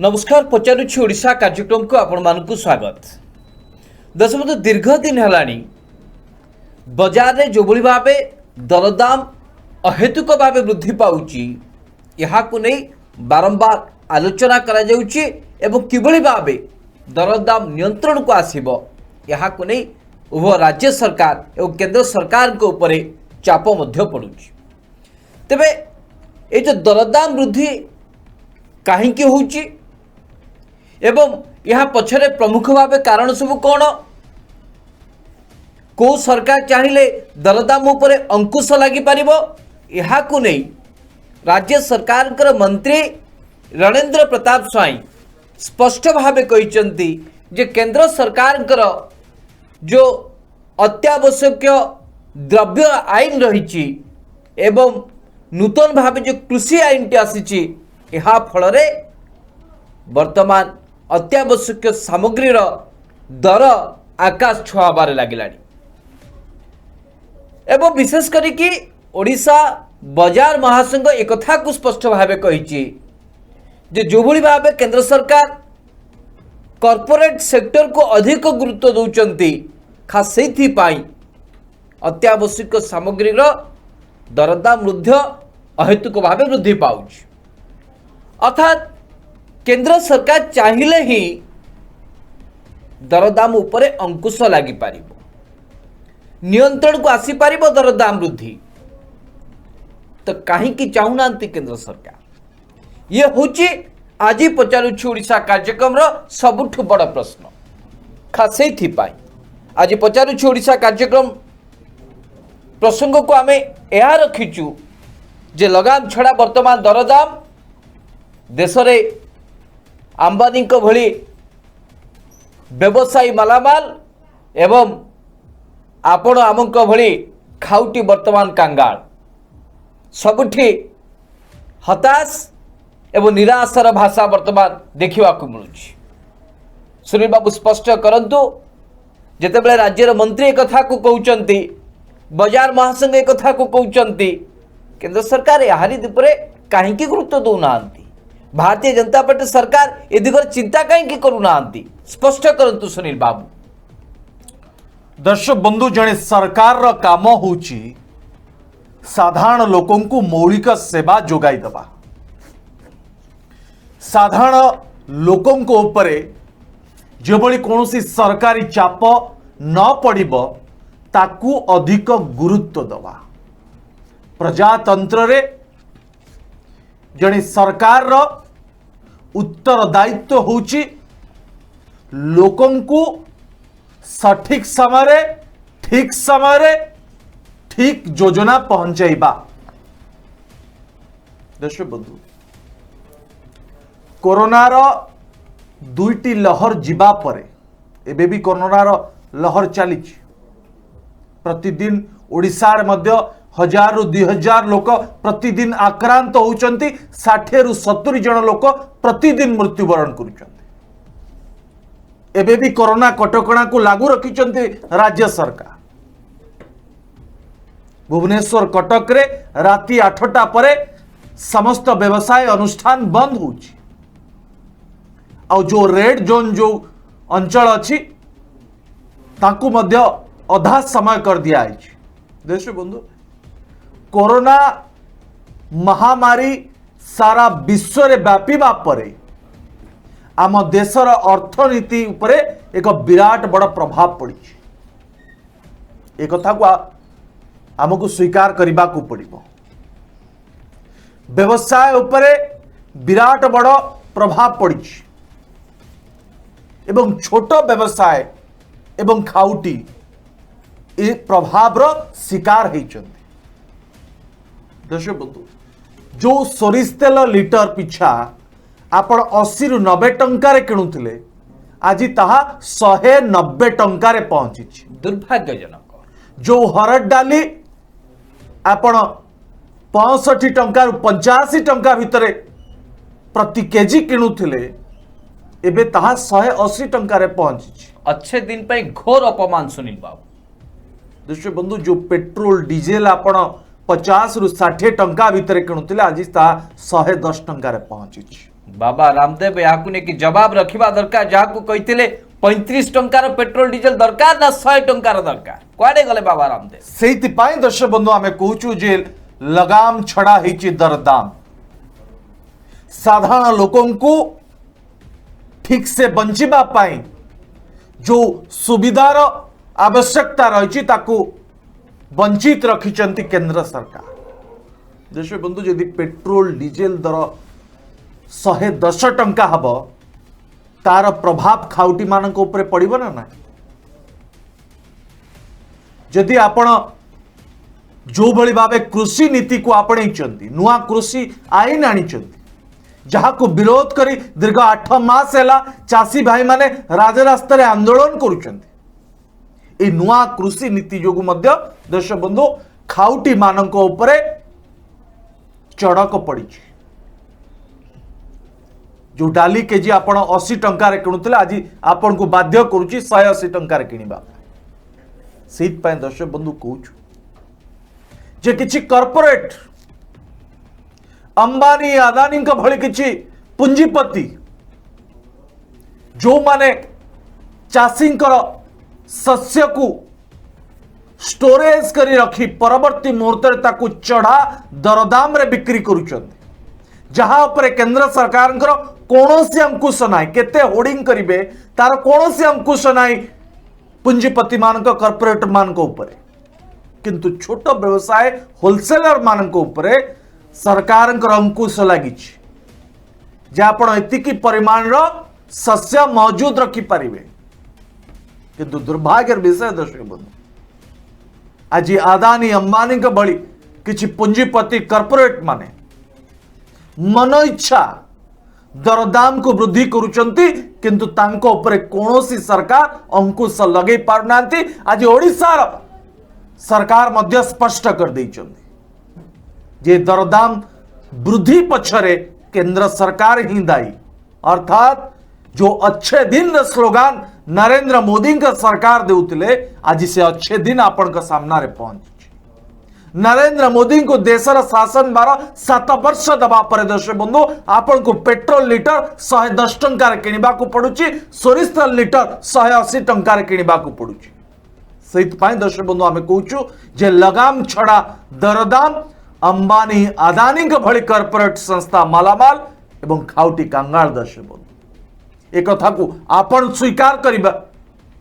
नमस्कार पचारुछि ओडिशा कार्यक्रम को आपण मानकु स्वागत। दर्शक बंधु दीर्घ दिन हेलानी बजार रे जो भली भाबे दरदाम अहेतुक भाबे वृद्धि पाउची यहाकु नै बारंबार आलोचना करा जाउची एवं किबळी भाबे दरदाम नियंत्रण को आसीबो यहाकु नै उभय राज्य सरकार एवं केंद्र सरकार को ऊपर चाप मध्य पड़ुची। तेबे ए जो दरदाम वृद्धि काहे की होउची एवं यह पछरे प्रमुख भाव कारण सब कौन को सरकार चाहिए दरदाम उपरे अंकुश लगी पारिबो यहाकु नै राज्य सरकार मंत्री रणेंद्र प्रताप स्वाई स्पष्ट भावे कहिसंती जे केंद्र सरकार जो अत्यावश्यक द्रव्य आईन रही एवं नूतन भावे जो कृषि आईन टी आसी यह फल वर्तमान अत्यावश्यक सामग्रीर दर आकाश छुआबार लगिलानी एवं विशेष करिकी ओडिशा बाजार महासंघ एक कथा को स्पष्ट भावे कहिछि जे जो भली भावे केंद्र सरकार कॉर्पोरेट सेक्टर को अधिक गुरुत्व दौचंती खास सेथि पाई अत्यावश्यक सामग्रीर दरदाम वृद्धि अहेतुक भावे वृद्धि पाउछि। अर्थात केंद्र सरकार चाहिए ही दरदाम उपरे अंकुश लगी पारिबो नियंत्रण को आसी पारिबो दरदाम वृद्धि तो कहीं चाहूनांती केंद्र सरकार ये होची आज पचारुछि ओडिशा कार्यक्रम सबुठ बड़ प्रश्न खास सेथिपाई आज पचारुछि ओडिशा कार्यक्रम प्रसंग को आमे यह रखीचु जे लगाम छड़ा वर्तमान दरदाम देश रे अंबानी को भली व्यवसायी मालामाल एवं आपण आमक भली खाउटी वर्तमान कांगाल सबुठी हताश एवं निराशार भाषा वर्तमान देखा मिलूँ। सुनील बाबू स्पष्ट करंतु जेतेबेले राज्यर मंत्री एक कथा को कहउचंती बाजार महासंघ एक कथा को कहउचंती केंद्र सरकार याहारी दिपरे काहेकि गुरुत्व दउनांती भारतीय जनता पार्टी सरकार ए दिगरे चिंता कहीं करूना स्पष्ट करंतु सुनील बाबू। दर्शक बंधु जड़े सरकार रो काम होची साधारण लोकों को मौलिक सेवा जोगाई दबा साधारण लोकों को ऊपर जो भली कौनसी सरकारी चाप न पड़िबो ताकू अधिक गुरुत्व दबा प्रजातंत्र रे जड़े सरकार रो उत्तरदायित्व होची लोकों को सठिक समय ठीक योजना पहुंचाइबा। दर्शक बंधु कोरोनार दुईटी लहर जीवा परे एबे भी कोरोनार लहर चली प्रतिदिन ओडिशा रे मध्य 1000 रु 2000 लोक प्रतिदिन आक्रांत होउचंती 60 रु 70 जन लोक प्रतिदिन मृत्युवरण करुचंती। एबे भी कोरोना कटकणा को लागू रखिचंती राज्य सरकार। भुवनेश्वर कटक रे राति 8टा परे समस्त व्यवसाय अनुष्ठान बंद होउची और जो रेड जोन जो अंचल अछि ताकू मध्य अधा समय कर दिया है। देश बंधु कोरोना महामारी सारा विश्व रे व्यापीबा परे आम देशर अर्थनीति उपरे एक विराट बड़ प्रभाव पड़ी एक कथा को आमको स्वीकार करने को पड़िबो। व्यवसाय उपरे विराट बड़ प्रभाव पड़ी एवं छोट व्यवसाय एवं खाउटी ए प्रभाव रो शिकार होइचंती। दर्शक बंधु जो सोरिष तेल लिटर पिछा आपण 80 रु 90 टंका रे किणुथिले आज ताहा 190 टंका रे पहुंची। दुर्भाग्यजनक जो हरड डाली आपण 65 टंका रु 85 टंका भितरे प्रति केजी किणुथिले एबे ताहा 180 टंका रे पहुंची। अच्छे दिन पे घोर अपमान सुनील बाबू। दर्शक बंधु जो पेट्रोल डीजेल आपण 50 रु 60 टंका भितर किणुथिले आज ता 110 टंका रे पहुंची। बाबा रामदेव यहाँ नहीं जवाब रखा दरकार जहाँ कहते 35 टंकार पेट्रोल डीजेल दरकार ना 100 टंकार दरकार कुआडे गले बाबा रामदेव से दर्शक बंधु आम कहूँ जे लगाम छड़ा होती दरदाम साधारण लोकों को ठीक से बंचिबा पाई जो सुविधार आवश्यकता रही वंचित रखिंट केंद्र सरकार दर्शक बंधु यदि पेट्रोल डीजेल दर 110 टंका हम तार प्रभाव खाउटी मान पड़ो ना ना जदि आपण जो भली भावे कृषि नीति को आपणे नुआ कृषि आईन आनी जहाँ को विरोध करी दीर्घ 8 मास है चाषी भाई माने राजरास्ता रे आंदोलन करुछंती ए नुआ कृषि नीति जोगु मध्य दर्शक बंधु खाउटी मानक उपरे चढ़क पड़ी जो डाली केजी आपण 80 टंकार किणुले आज आपण को बाध्य करुच्ची 180 टंकार किणवा से दर्शक बंधु कहूँ जे किछि कॉर्पोरेट अंबानी अदानी भली किछि पुंजीपति जो माने चाषी शस्य को स्टोरेज करी रखी परवर्ती मुहूर्त ताकू चढ़ा दरदाम रे बिक्री करुचंती जहां पर केंद्र सरकार कौनसी अंकुश ना केते होर्डिंग करिवे तार कौनसी अंकुश ना पुंजीपति मान कॉर्पोरेट मान उपरे किंतु छोट व्यवसाय होलसेलर मान उपरे सरकार अंकुश लगी जहाँ एतिकी परिमाण शस्य मौजूद रखिपारे किंतु दुर्भाग्य विषय दर्शक बंधु आज अदानी अंबानी भली किछि पुंजीपति कॉर्पोरेट माने मन इच्छा दरदाम को वृद्धि करुचंती किंतु तांको उपरे कौनसी सरकार अंकुश लगे पारनांती आज ओडिशा सरकार मध्य स्पष्ट कर देइचंती जे दरदाम वृद्धि पछरे केंद्र सरकार ही दायी अर्थात जो अच्छे दिन स्लोगान नरेंद्र मोदी का सरकार देउतिले आज से अच्छे दिन आपण का सामना रे पहुंच नरेंद्र मोदी को देशर शासन बार 7 वर्ष दबा पर दर्शक बंधु आपण को पेट्रोल लीटर 110 टंकार किनिबा को पड़ुची सोरिष तेल लीटर 180 टंकार किनिबा को पड़ुची सेइतपाई दर्शक बंधु आमे कहूचु जे लगाम छड़ा दरदाम अंबानी अदानी के भली कॉर्पोरेट संस्था मालामाल एवं खाउटी कांगाल दर्शक बंधु एक कथा को आपण स्वीकार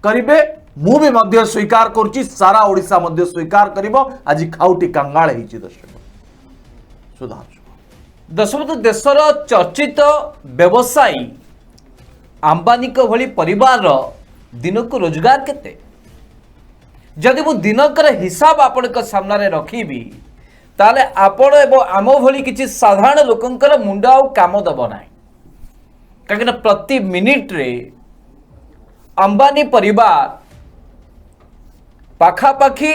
करिबे मु भी मध्य स्वीकार करुच्ची सारा ओडिशा मध्य स्वीकार करिबो आज खाउटी कांगाल हेछि दर्शक सुधार दशमत देशर चर्चित व्यवसायी अंबानी को भली परिवार दिन को रोजगार केते जदि मु दिनकर हिसाब आपण सामने रखी ताले आपण एवं आम भली किछि साधारण लोकंकर मुंड आ काम दब ना कहीं प्रति मिनिट रे अंबानी परिवार पाखापाखि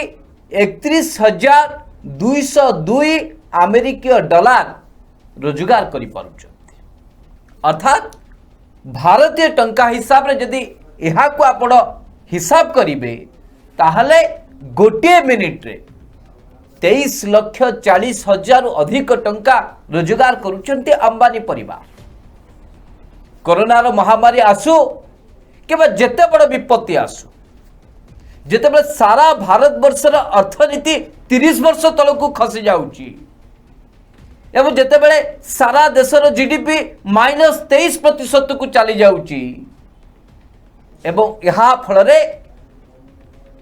31,202 अमेरिकीय डॉलर रोजगार करि पारुचंती अर्थात भारतीय टंका हिसाब रे जदि एहा को आपण हिसाब करिवे ताहले गोटे मिनिट रे 23,40,000 अधिक टंका रोजगार करुचंती अंबानी परिवार कोरोनार महामारी आसु कि जेते बड़ विपत्ति आसु जेते बड़े सारा भारत वर्षर अर्थनीति 30 वर्ष तल को खसी जाउची एवं जेते बड़े सारा देशर जीडीपी -23% को चली जाउची एवं यहाँ फल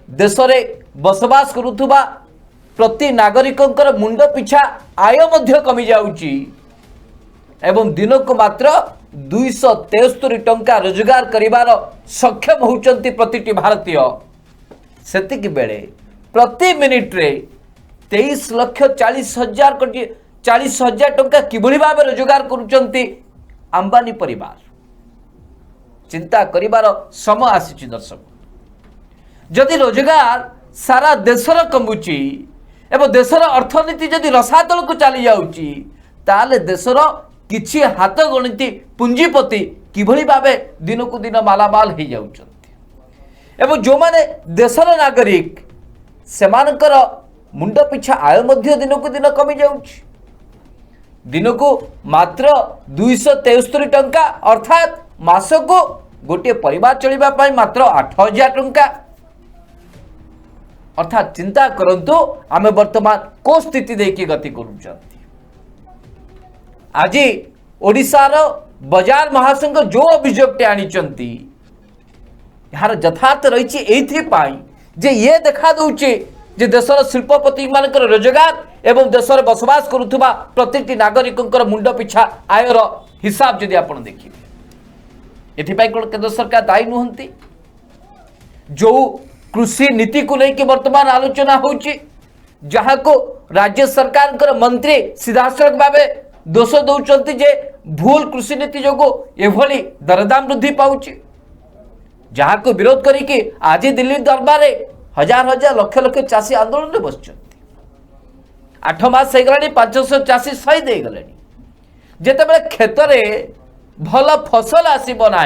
देश में बसवास करुथुबा प्रति नागरिकंकर मुंड पिछा आय मध्य कमी जाउची एवं दिन को मात्र 273 टंका रोजगार करिवार सक्षम होउचंती प्रतिटी भारतीय सेतिक बेले प्रति मिनिट रे 23,40,000 टंका किभली भाव रोजगार करुचंती अंबानी परिवार चिंता करिवार समय आसीची दर्शक जदि रोजगार सारा देशर कमुची एवं देशर अर्थनीति जदि रसातल को चली जाउची ताले देशर किछि हाथ गणिती पुंजीपति किभली भावे दिन को दिन मालामाल हो जाउचंती एवं जो माने देशर नागरिक सेमानकर मुंड पिछा आय मध्य दिन को दिन कमी जाउची दिन को मात्र 273 टंका अर्थात मासको गोटे परिवार चलिबा पाई मात्र 8000 टंका। अर्थात चिंता करंतु आमे वर्तमान को स्थिति देखि गति करूछंती। आज ओडिशार बजार महासंघ जो अभियोगटे आनिचंती यार यथार्थ रही एइथिपाई जे ये देखा दउचे जे देशर शिल्पपति मानकर रोजगार एवं देशर बसवास करुथुबा प्रत्येकटी नागरिकंकर मुंड पिछा आयर हिसाब जदि आपण देखिबे एथिपाई कोन केंद्र सरकार दायी नुहंती। जो कृषि नीति को लेकर वर्तमान आलोचना होची जहां को राज्य सरकार मंत्री सीधासलख भावे दोष दौरान जे भूल कृषि नीति जोगो एभली दरदाम वृद्धि पाउची जहां को विरोध करिके आज दिल्ली दरबार हजार हजार लक्ष लक्ष चाषी आंदोलन में बस 8 मास हो गलानी 500 चाषी शहीद हो गले जिते क्षेत्र में भल फसल आसब ना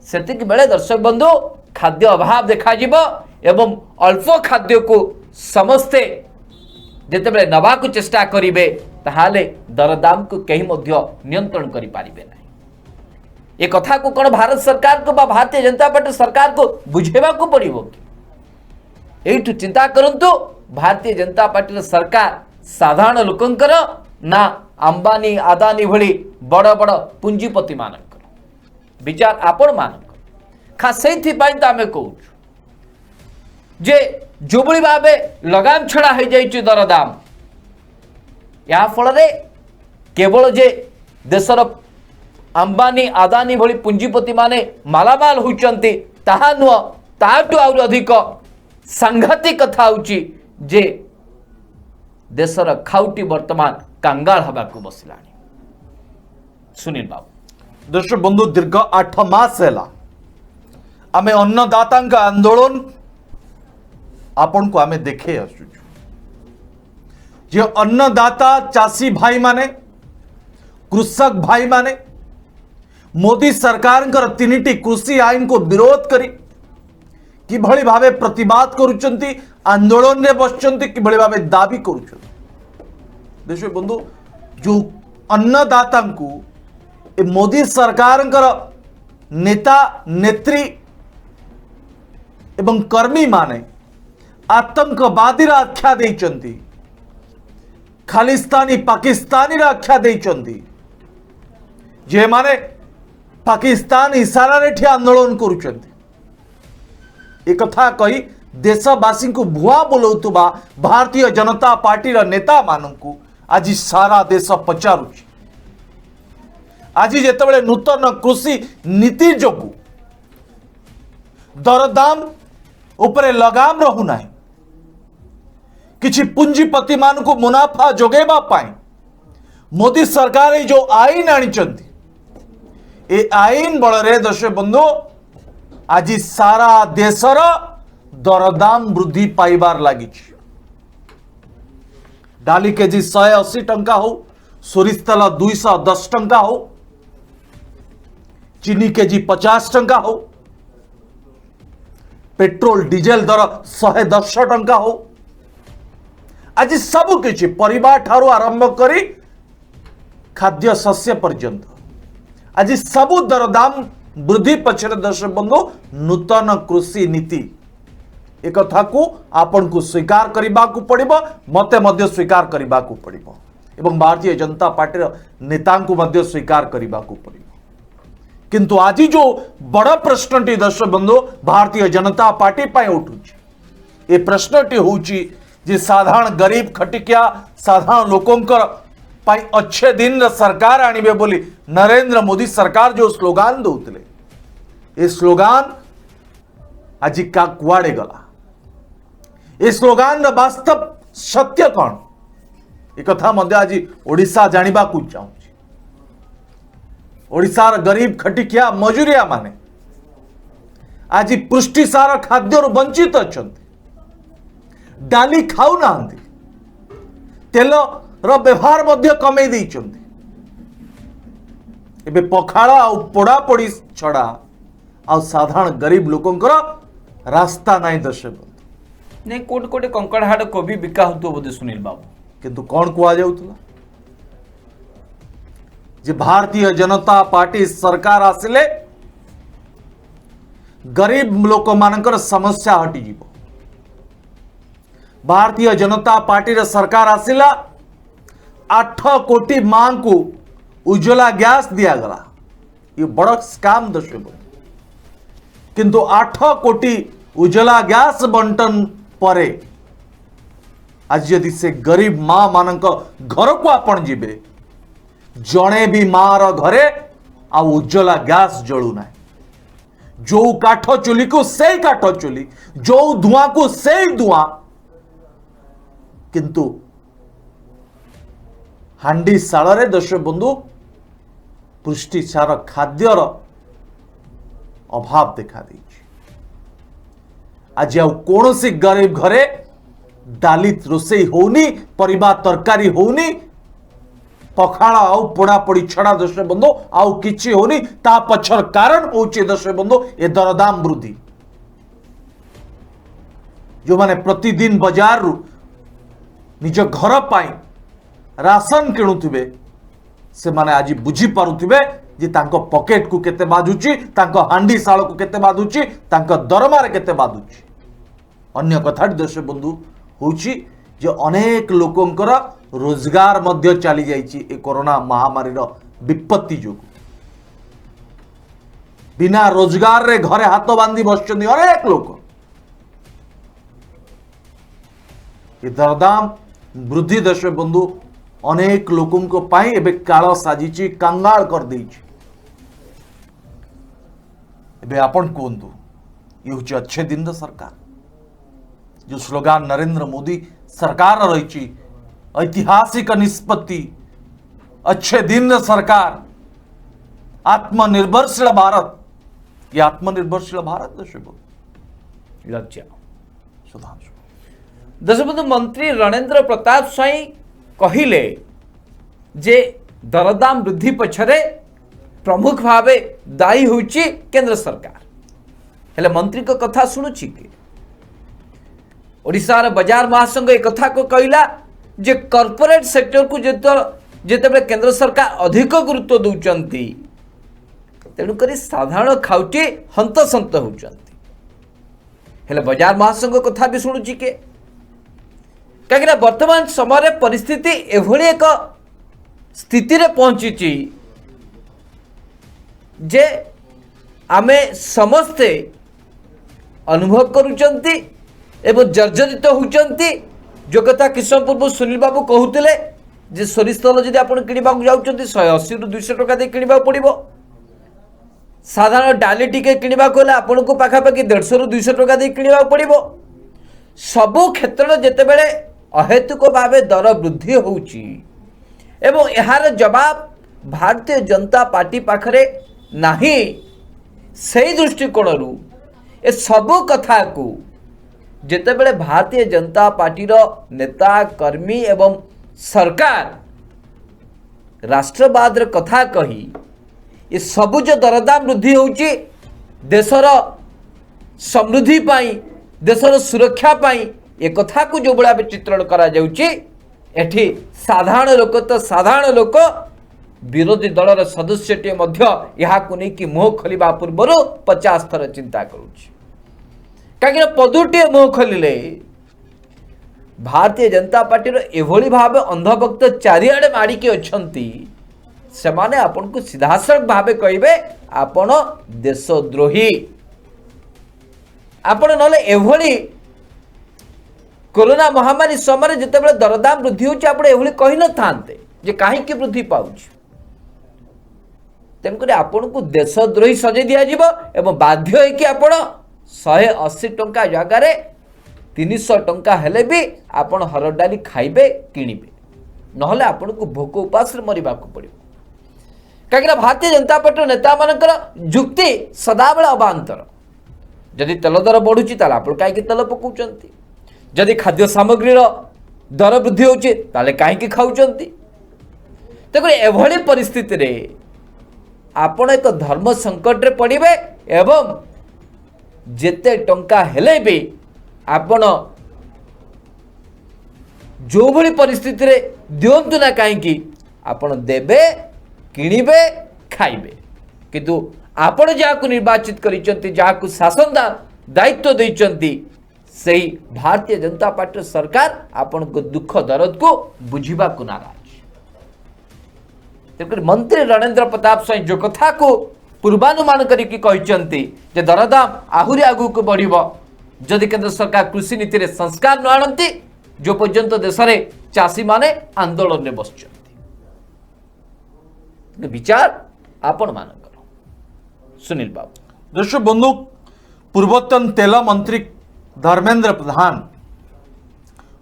सेतिक बेले दर्शक बंधु खाद्य अभाव देखा एवं अल्प खाद्य को समस्ते जिते नवा को चेष्टा करेंगे ताहाले दरदाम को कहीं नियंत्रण करि पारिबे नहीं। ये कथा को कौन भारत सरकार को भारतीय जनता पार्टी सरकार को बुझेबा को पड़िबो कि एठु चिंता करंतु भारतीय जनता पार्टी सरकार साधारण लोकंकर ना अंबानी आदानी भली बड़ बड़ पुंजीपति मानकर विचार आपण मानकर खास से आम कहूँ जे जोबली भावे लगाम छड़ा हो जाइए दरदाम या फल केवल जे देशर अंबानी आदानी भली पुंजीपति माने मालामाल होती ताहा नुह ताठू आहुरी अधिक सांघातिक कथा होची जे देशर खाउटी वर्तमान कांगाल हवा को बसला। सुनील बाबू दर्शक बंधु दीर्घ 8 मास है आमे अन्नदाता आंदोलन आपण को आमे देखे आसु जे अन्नदाता चाषी भाई माने कृषक भाई माने मोदी सरकार तीनिटी कृषि आईन को विरोध करी किभली भावे प्रतिवाद करुचंती आंदोलन रे बसचंती किभली भावे दाबी करुचंती। देखो बंधु जो अन्नदाता को मोदी सरकार नेता नेत्री एवं कर्मी माने आतंकवादी आख्या देइचंती खालिस्तानी पाकिस्तानी आख्या देइचंती जे माने पाकिस्तान इशारा रे आंदोलन करुचंती। एक कथा कही देशवासी को भुआ बोलौतुबा भारतीय जनता पार्टी नेता मानू आज सारा देश पचारुची आज जेतेबेले नूतन कृषि नीति जोगु दरदाम उपरे लगाम रहुना किछि पुंजीपति मान को मुनाफा जोगेबा पाई मोदी सरकार ये जो आईन आनिचंती ए आईन बଳରେ दर्शक बंधु आज सारा देशर दरदाम वृद्धि पाइबार लगी। डाली केजी 180 टंका हो, सोरिष तेल 210 टंका हो, चीनी केजी 50 टंका हो, पेट्रोल डीजेल दर 110 टंका हो। आज सब किछि परिवार ठारू आरंभ करी खाद्य शस्य पर्यंत आज सबु दरदाम वृद्धि पक्षर दर्शक बंधु नूतन कृषि नीति एक कथा को आपन को स्वीकार करने को पड़िबो मते मध्य स्वीकार करने को पड़िबो एवं भारतीय जनता पार्टी नेता को मध्य स्वीकार करने को पड़िबो। किंतु आज जो बड़ प्रश्नटी दर्शक बंधु भारतीय जनता पार्टी पाई उठुची ए प्रश्नटी होउची जे साधारण गरीब खटिकिया साधारण लोकंकर पाई अच्छे दिन सरकार आनिबे बोली नरेंद्र मोदी सरकार जो स्लोगान दौले ए स्लोगान आज का कुआड़े गला ए स्लोगान वास्तव सत्य कौन एक कथा मध्य आज ओडिशा जानिबा को चाहूँ। ओडिशार गरीब खटिकिया मजूरिया माने आज पुष्टिसार खाद्य वंचित अच्छा डाली खाऊ ना तेल व्यवहार कमे एबे पखाड़ आ पोड़ा पोड़ी छड़ा आ साधारण गरीब लोकंकर रास्ता नहीं दर्शक नहीं कोटे कोटे कंकड़हाड़ कोबी बिका होतो बोधे सुनील बाबू किंतु कौन कुआ जाउतला जे भारतीय जनता पार्टी सरकार आसिले गरीब लोक मानकर समस्या हटि जीवो। भारतीय जनता पार्टी रे सरकार आसिला 8 कोटी मां को उज्ज्वला गैस दिया गला। ये बड़ा स्कैम दर्शक, किंतु 8 कोटी उज्ज्वला गैस बंटन परे आज यदि से गरीब मां मानक घर को आपण जीवे, जड़े भी मां रो घरे आ उज्ज्वला गैस जळू ना। जो काठ चुली को से काठ चुली, जो धुआं को से धुआं, किंतु हांडी शाल दर्शक बंधु पुष्टिसार खाद्यर अभाव देखा दी। आज कौन सी गरीब घरे डाली रोसई होनी, परिबा तरकारी होनी, पखाड़ आउ पोड़ापोड़ी छड़ा दर्शक बंधु आउ किछि होनी। ता पछर कारण होचे दर्शक बंधु ए दरदाम वृद्धि। जो माने प्रतिदिन बाजार रु निज घर पाई राशन किणुथिबे, से माने आज बुझी पारुथिबे जे तांको पॉकेट को केते बाधुची, तांको हांडी साल को केते बाधुची, तांको दरमार केते बाधुची। अन्य कथा दर्शक बंधु होची जे अनेक लोकंकर रोजगार मध्य चली जाइछि ए कोरोना महामारी रो विपत्ति जो। बिना रोजगार रे घरे हाथ बांधी बसचंदी अनेक लोक। ये दरदाम वृद्धि दर्शक बंधु अनेक लोकों को पाई एबे काल साजिची, कंगाल कर देछि। एबे आपण कोंदु ये होछि अच्छे दिन द सरकार। जो स्लोगान नरेंद्र मोदी सरकार रही, ऐतिहासिक निष्पत्ति, अच्छे दिन द सरकार, आत्मनिर्भरशील भारत। ये आत्मनिर्भरशील भारत दर्शक लज्जा सुधांशु दर्शक मंत्री रणेंद्र प्रताप स्वाई कहिले जे दरदाम वृद्धि पछरे प्रमुख भावे दायी होची केंद्र सरकार। हेले मंत्री को कथा सुनुची कि ओडिशार बाजार महासंघ एक कथा को कहला जे कॉर्पोरेट सेक्टर को जेते केंद्र सरकार अधिक गुरुत्व दौचंती, तेणुकरी साधारण खाउटी हंतसंत होचंती। हेले बाजार महासंघ कथा भी शुणुची के कहीं वर्तमान समय परिस्थिति एभली एक स्थिति रे पहुंची जे आमे समस्ते अनुभव करुचंती एवं जर्जरित होचंती। जो कथा किसम पूर्व सुनील बाबू कहते जे सोरिष तेल जदि आप किणवा जाऊँच 180 ରୁ 200 टका दे किणवा पड़ो। साधारण डाली टिके किणवा गले आपन को पाखापाखि 150 ରୁ 200 टका दे किणवा पड़ो। सबु क्षेत्र जेतेबेले अहेतुक भावे दर वृद्धि होउची एवं एहार जवाब भारतीय जनता पार्टी पाखरे नाही। सही दृष्टिकोण रु ए सबु कथा को जेतेबेले भारतीय जनता पार्टी रो नेता कर्मी एवं सरकार राष्ट्रवाद कथा कही ये सबु जो दरदाम वृद्धि होउची देशर समृद्धि पाई, देशर सुरक्षा पाई, ए कथा को जो बड़ा चित्रण करा जाउची। एठी साधारण लोक तो साधारण लोक विरोधी दलर सदस्यटे मध्य यहाँ को नहीं कि मुह खोलिबा पूर्व 50 थर चिंता करुची। कहीं पदुटे मुह खोलिले भारतीय जनता पार्टी एभली भाव अंधभक्त चारिआडे माड़िकी अछंती, सेमाने आपन को सीधासख भावे कहिबे आपण देशद्रोही। आपण नले एभली कोरोना महामारी समय जितेबाला दरदाम वृद्धि होची आपण एभली कहि न थांते जे काहे की वृद्धि पाउची। तेणुकर आपण को देशद्रोही सजे दिया जिवो एवं बाध्य है कि आपण 180 टंका जगार 300 टंका हेले भी आपण हरड़ डाली खाइबे किणिबे, नहले आपण को भोक उपास मरिबा को पड़ो। कहीं भारतीय जनता पार्टी नेता मानकर जुक्ति सदाबेला अबांतर। जदि तेल दर बढ़ुची ताले आपण काहे तेल पकाउचंती, जदि खाद्य सामग्री दर वृद्धि होची ताले काहे खाउचंती। तेणु एभली परिस्थिति रे आपण एक धर्म संकट रे पड़िबे एवं जेते टंका हेले भी आपण जो भली परिस्थिति रे दियंतु ना कहीं आपण देबे किणिबे खाइबे किंतु आपण जहां निर्वाचित करिसंती जहां शासनदार दायित्व देइचंती सही भारतीय जनता पार्टी सरकार आपण को दुख दर्द को बुझिबा को नाराज। तेणुकर मंत्री रणेंद्र प्रताप स्वाई जो कथा को पूर्वानुमान करके कहते जे दरदाम आहुरी आगु को बढ़ जदि केंद्र सरकार कृषि नीति रे संस्कार न आणती जो पर्यंत देश में चाषी माने आंदोलन में बस विचार आपण मानकर सुनील बाबू। दर्शक बंधु पूर्वतन तेल मंत्री धर्मेंद्र प्रधान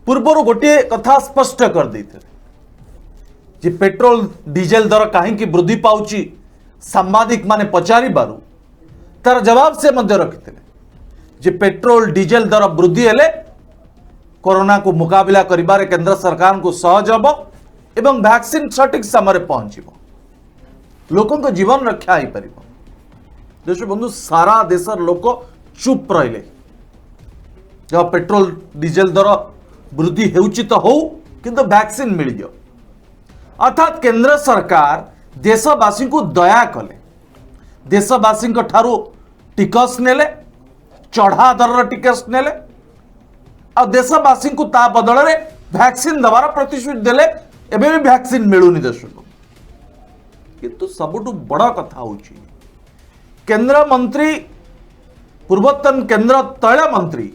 पूर्वर गोटे कथा स्पष्ट कर देते जे पेट्रोल डीजेल दर कहीं वृद्धि पाउची सांबादिक माने पचारि बारू तार जवाब से मध्य रखिते जे पेट्रोल डीजेल दर वृद्धि हेले कोरोना को मुकाबला करिबारे केंद्र सरकार को सहज हब एवं वैक्सीन सठिक समय पहुंचब लोकों को जीवन रक्षा हो पार। देश बंधु सारा देशर लोक चुप रहिले जब पेट्रोल डीजेल दर वृद्धि होउची तो हो किंतु वैक्सीन मिल जाओ अर्थात केंद्र सरकार देशवासी को दया कले देशवासी ठारू टिकस नेले चढ़ा दर टिकस नेले और देशवासी को ता बदल में वैक्सीन दबार प्रतिश्रुति देले एबे भी वैक्सीन मिलूनी देश को किंतु सबुठु बड़ कथा होची केंद्र मंत्री पूर्वतन केंद्र तैल मंत्री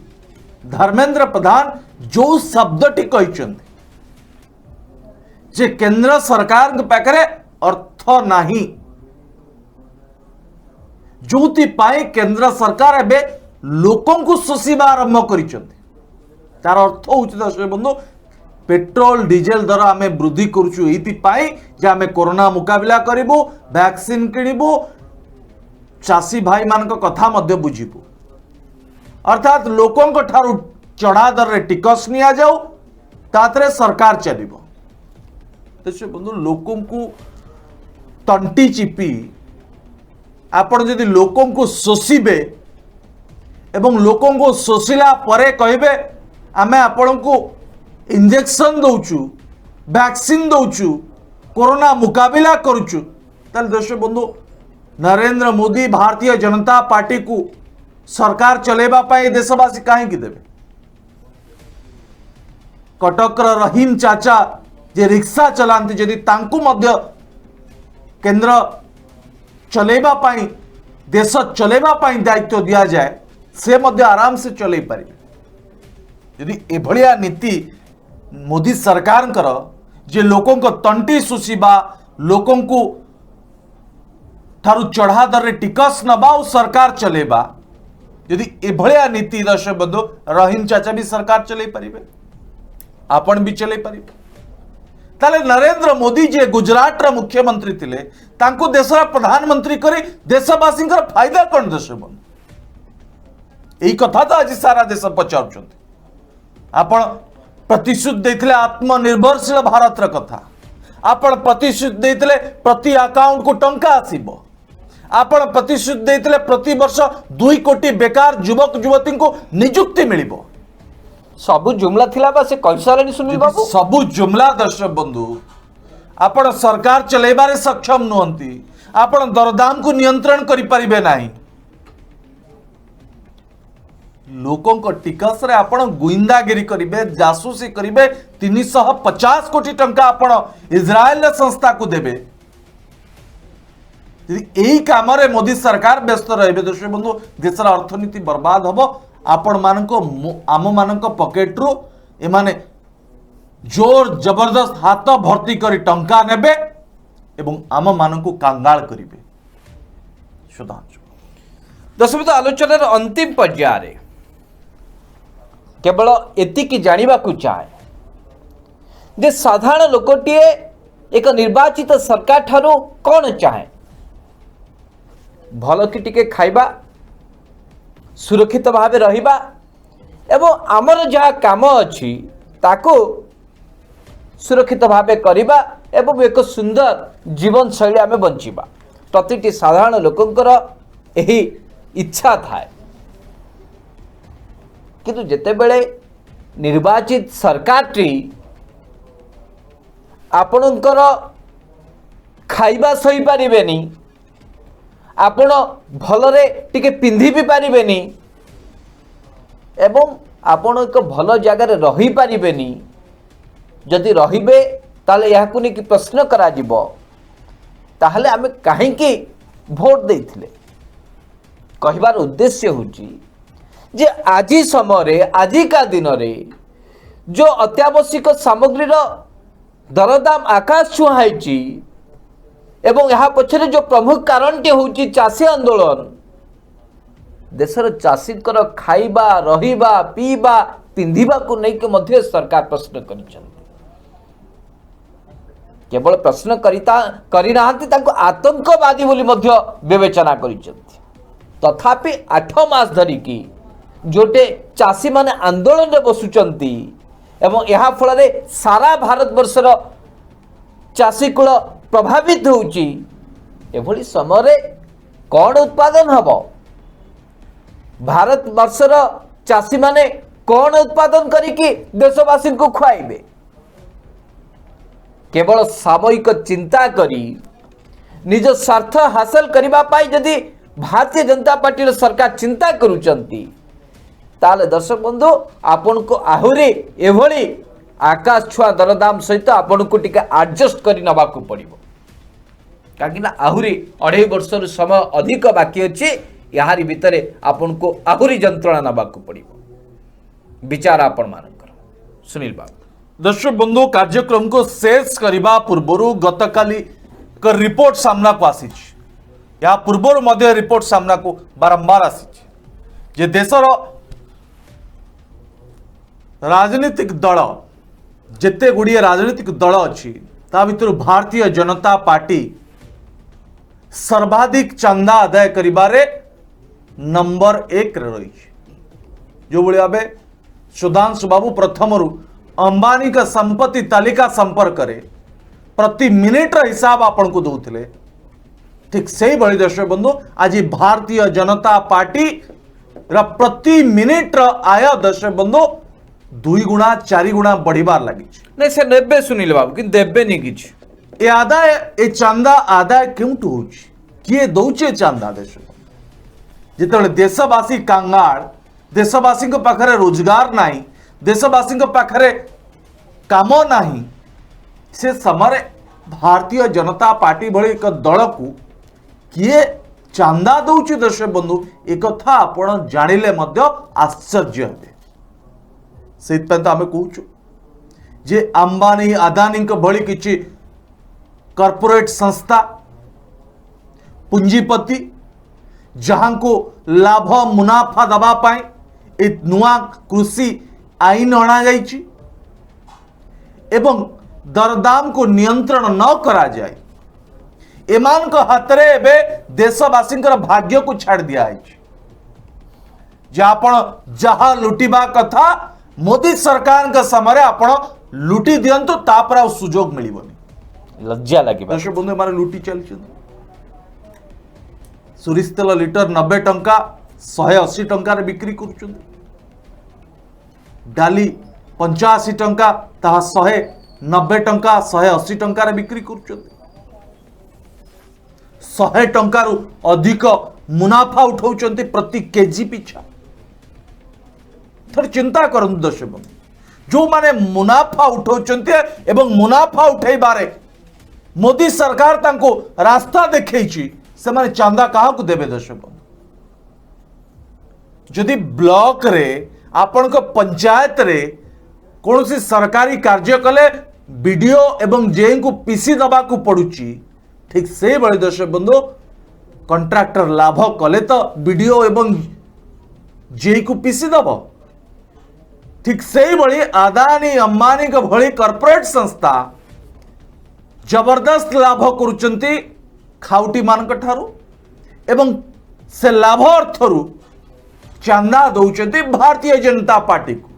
धर्मेंद्र प्रधान जो शब्दटी कहते जे केंद्र सरकार के पाखरे अर्थ नाही जोति पाए केंद्र सरकार एबे लोकों को शोषिबा आरंभ करिसंती तार अर्थ होउछि दर्शक बंधु पेट्रोल डीजेल दर आमे वृद्धि करूछु एति पाए जे आमे कोरोना मुकाबला करिबो वैक्सीन किनिबो चाषी भाई मान कथा मध्य बुझिबो अर्थात लोकों को ठारू चढ़ा दर रे टिकस निया जाऊ तातरे सरकार चलिबो। दर्शक बंधु लोकों को तंटी चिपी आपण जदि लोकों को शोषिबे एवं लोकों को शोषिला परे कहबे आमे आपण को इंजेक्शन दउचु वैक्सीन दउचु कोरोना मुकाबला करूचु ताल दर्शक बंधु नरेंद्र मोदी भारतीय जनता पार्टी को सरकार चलेबा पाए देशवासी कहीं देवे कटकर रहीम चाचा जे रिक्शा चलांती जदि तांकु मध्य केंद्र चलेबा पाई देश चलेबा पाई दायित्व दिया जाए से मध्य आराम से चले पारे यदि एभलिया नीति मोदी सरकार कर जे लोकों को तंटी सुशीबा लोकों को ठारू चढ़ा दर रे टिकस नबा सरकार चलेबा यदि एभलिया नीति दर्शक बंधु रहीम चाचा भी सरकार चले पारिबे आपण भी चले पारिबे ताले नरेंद्र मोदी जे गुजरात रा मुख्यमंत्री थिले तांको देशरा प्रधानमंत्री करी देशवासी फायदा कौन दर्शक बंधु यही कथा तो आज सारा देश पचार आपण प्रतिश्रुति देथिले आत्मनिर्भरशील भारत रा कथा आपण प्रतिश्रुति देथिले प्रति अकाउंट को टंका आसीबो आपण प्रतिश्रुति देथिले प्रति वर्ष 2 कोटी बेकार युवक युवती को नियुक्ति मिलिबो सबु जुमला थिला बा से कैसारानी सुनील बाबू सबु जुमला दर्शक बंधु आपण सरकार चलेबारे सक्षम नुहंती आपण दरदाम को नियंत्रण करि परिबे नाही लोकों को टिकस रे आपण गुइंदागिरी करिबे जासूसी करिबे 350 कोटी टंका आपण इजराइल संस्था को देबे यदि काम रे मोदी सरकार व्यस्त रहिबे दर्शक बंधु देशर अर्थनीति बर्बाद हबो आपण मानको आम मानको पॉकेट रु एमाने जोर जबरदस्त हाथ भर्ती करी टंका नेबे एवं आम मानको कांगाल करिबे। सुधांशु दशमित आलोचनार अंतिम पर्याय केवल एतिकी जानिबा को चाहे जे साधारण लोकटीए एक निर्वाचित सरकार ठारू कौन चाहे भल कि टिके खाइबा सुरक्षित भाव रहिबा एवं आमर जहाँ काम अच्छी ताको सुरक्षित भाव करिबा एवं एक सुंदर जीवन शैली आमे बंचिबा प्रतिटी साधारण लोकंकर एही इच्छा थाए किंतु जेतेबेले निर्वाचित सरकारटी आपणकर खाइबा सही पारिबेनी, आपण भलरे टिके पिंधि भी पारिबेनी एवं आपण एक भल जगार रही पारिबेनी। जदि रहिबे ताले याकु नि कि प्रश्न करा जिवो ताहले आमे काहेकि भोट देथिले। कहबार उद्देश्य होची जे आजी समय आजिका दिन रे जो अत्यावश्यक सामग्री दरदाम आकाश छुआई एवं यहाँ पछरे जो प्रमुख कारण टे होची चाषी आंदोलन। देशर चाषी खाइबा रहिबा पीबा पिंधिबा को नहीं के मध्य सरकार प्रश्न करिछन। केवल प्रश्न करिनाहांती तांको आतंकवादी बोली मध्य विवेचना करिछंती। तथापि 8 मास धरिकी जोटे चाषी माने आंदोलन रे बसुचंती एवं यहाँ फल सारा भारत वर्षर चाषी कूल प्रभावित होउची। एभली समय कौन उत्पादन हब? भारत वर्षर चाषी माने कौन उत्पादन करिकी देशवासी को खुआइबे? केवल सामयिक चिंता करी निज स्वार्थ हासिल करबा पाई जदि भारतीय जनता पार्टी सरकार चिंता करूचंती ताले दर्शक बंधु आपन को आहुरी एभली आकाश छुआ दरदाम सहित आपन को टिके एडजस्ट करी नबा को पड़िबो। काकिना आहुरी 2.5 वर्षर समय अधिक बाकी अछि। याहारी भितरे आपन को आहुरी जंत्रणा नबा को पड़िबो। विचार आपन मानकर सुनील बाबू। दर्शक बंधु कार्यक्रम को शेष करने पूर्व गतकाली रिपोर्ट सामना को आसी। या पूर्व मध्य रिपोर्ट सामना को बारंबार आसी जे देशर राजनीतिक दल जिते गुड़िए राजनीतिक दल अच्छी ता भीतर भारतीय जनता पार्टी सर्वाधिक चंदा आदाय करिबारे नंबर 1 रही। जो भाई भाव सुधांशु बाबू प्रथम अंबानी का संपत्ति तालिका संपर्क करे प्रति मिनिट हिसाब आपन को दौले। ठीक से भाई दर्शक बंधु आज भारतीय जनता पार्टी प्रति मिनिट आय दर्शक बंधु 2 गुणा 4 गुणा बढ़िबार लगी। नहीं से नेबे सुनील बाबू कि देबे नहीं किछ। ए आदाय ए चांदा आदाय केउटु होछि किए दौचे चांदा देश जिते देशवासी कांगाल देशवासी पाखरे रोजगार नाही देशवासी पाखरे काम नाही से समय भारतीय जनता पार्टी भली एक दल को किए चांदा दौची दर्शक बंधु एक कथा आपण जानिले मध्य आश्चर्य हेबे। से तो आम कहूँ जे अंबानी अदानी भली किछि कॉर्पोरेट संस्था पूंजीपति जहां को लाभ मुनाफा दबा पाए ए नुआ कृषि आईन अणा जाइछि एवं दरदाम को नियंत्रण न करा जाए एमान को हाथ रे एबे देशवासी भाग्य को छाड़ दिया है। जहाँ लुटिबा कथा मोदी सरकार के समय आपण लुटी दियंतु तापर आ सुजोग मिलिबनी। लज्जा लगे दर्शक बंधु मारे लुटी चलछि। सोरिष तेल लिटर 90 टंका 180 टंका रे बिक्री करूछन। डाली 85 टंका ताहा 190 टंका 180 टंका रे बिक्री करूछन। 100 टंका रु अधिक मुनाफा उठाउछन्ति प्रति केजी पिछा। थोड़ी चिंता करନ୍ତୁ दर्शक बंधु जो माने मुनाफा उठाउछन्ति एवं मुनाफा उठाइबारे मोदी सरकार तांको रास्ता देखैछि से माने चांदा कहा को देबे दर्शक बंधु। जदि ब्लॉक रे आपण को पंचायत रे कौन सरकारी कार्य कले बीडीओ एवं जे को पीसी दबा को पड़ुछि ठीक से बड़े दर्शक बंधु कॉन्ट्रैक्टर लाभ कले तो बीडीओ एवं जे को पीसी दब। ठीक से बड़ी अदानी अंबानी का भली कॉर्पोरेट संस्था जबरदस्त लाभ करुचंती खाउटी मानक ठारू एवं से लाभ अर्थरु चांदा दौचंती भारतीय जनता पार्टी को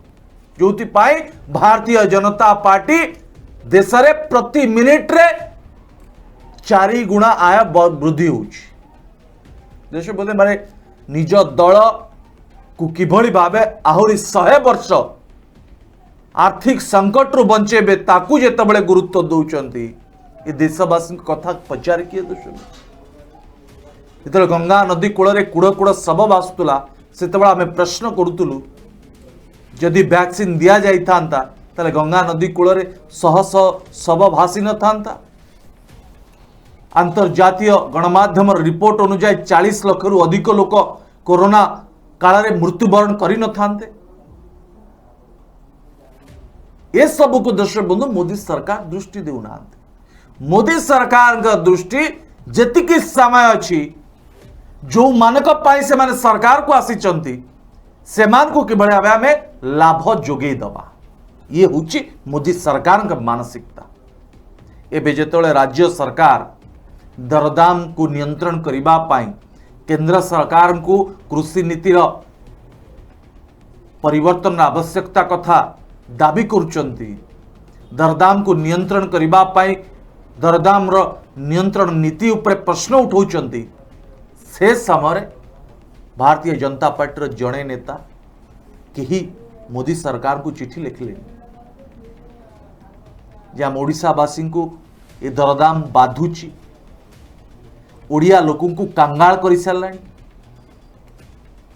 जोति पाई भारतीय जनता पार्टी देश रे प्रति मिनिट रे 4 गुणा आय वृद्धि होउछि। देश बोले माने निज दल को किभली भावे आहुरी 100 वर्ष आर्थिक संकट रु बंचेबे ताकू जेतबेले गुरुत्व दौचंती ये देशवासी कथा पचार किए दर्शक जो गंगा नदी कूल कूड़ कूड़ शव आसूला से आम प्रश्न करूँ जदि वैक्सीन दि जाता ताले गंगा नदी कूल शह शह शव भासी न था अंतर्जातीय गणमाध्यम रिपोर्ट अनुसार 40 लाख रु अधिक लोक कोरोना काल में मृत्युवरण कर न थांते। ये सब को दर्शक बंधु मोदी सरकार दृष्टि देना मोदी सरकार का दृष्टि जेतिकी समय अच्छी जो मानक से माने सरकार को आसी सेमान को किभଳି भाबे आमे लाभ जोगेई दबा ये हूँ मोदी सरकार का मानसिकता। एबे जेतोले राज्य सरकार दरदाम को नियंत्रण करिबा पाई केंद्र सरकार को कृषि नीतिर परिवर्तन आवश्यकता कथा दाबी करुचंती दरदाम को नियंत्रण करिबा पाई दरदाम रो नियंत्रण नीति उपरे प्रश्न उठाउचंती से समय भारतीय जनता पार्टी जड़े नेता कहीं मोदी सरकार को चिठी लिखले जहाँ ओडिशावासी को ये दरदाम बाधुची ओडिया लोकों को कांगाल कर सारा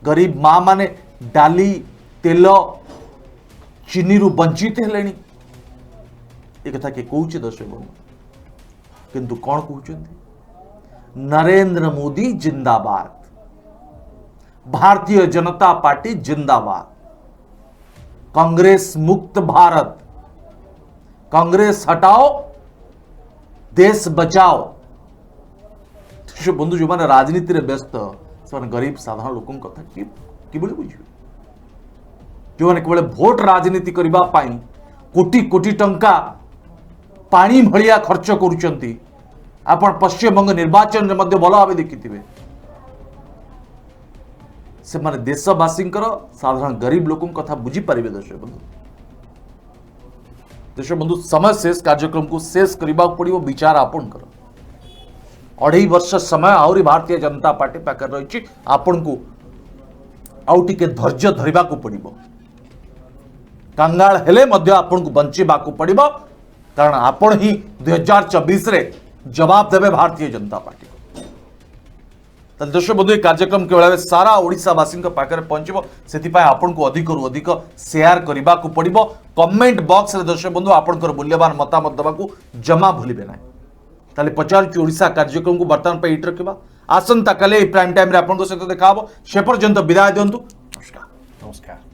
गरीब माँ माने डाली तेल चीनी रु वंचित है ये कथा किए कौचे दर्शक बंधु किंतु कौन कहते नरेंद्र मोदी जिंदाबाद भारतीय जनता पार्टी जिंदाबाद कांग्रेस मुक्त भारत कांग्रेस हटाओ देश बचाओ। बंधु जो मैंने राजनीति रे व्यस्त से गरीब साधारण लोक कथा कि बुझे जो मैंने केवल भोट राजनीति करबा पाई कोटी कोटी टंका पानी भलिया खर्च करुचंती आपण पश्चिमबंग निर्वाचन में भल भाव देखिथिबे से माने देशवासी साधारण गरीब लोक कथा बुझी पारिबे। दर्शक बंधु समय शेष कार्यक्रम को शेष करने पड़ो विचार आपण कर 2.5 वर्ष समय आहरी भारतीय जनता पार्टी पाखे रही आपण को आउ टिके धैर्य धरवा पड़ो कांगाल हेले मध्य आपण को बंचेबा पड़ो कारण आपण ही 2024 रे जवाब देवे भारतीय जनता पार्टी को। दर्शक बंधु कार्यक्रम केवल सारा ओडिशावासी पाखे पहुंचो से आपन को अधिक रु अधिक शेयर करने को पड़ो कमेंट बॉक्स रे दर्शक बंधु आपंकर मूल्यवान मतामत देवाक जमा भूलिबे ना ताले पचार ओडिशा कार्यक्रम को बर्तमान पे रखा आसंता काले प्राइम टाइम रे आपन सहित देखा से पर्यंत विदाय दिंतु। नमस्कार।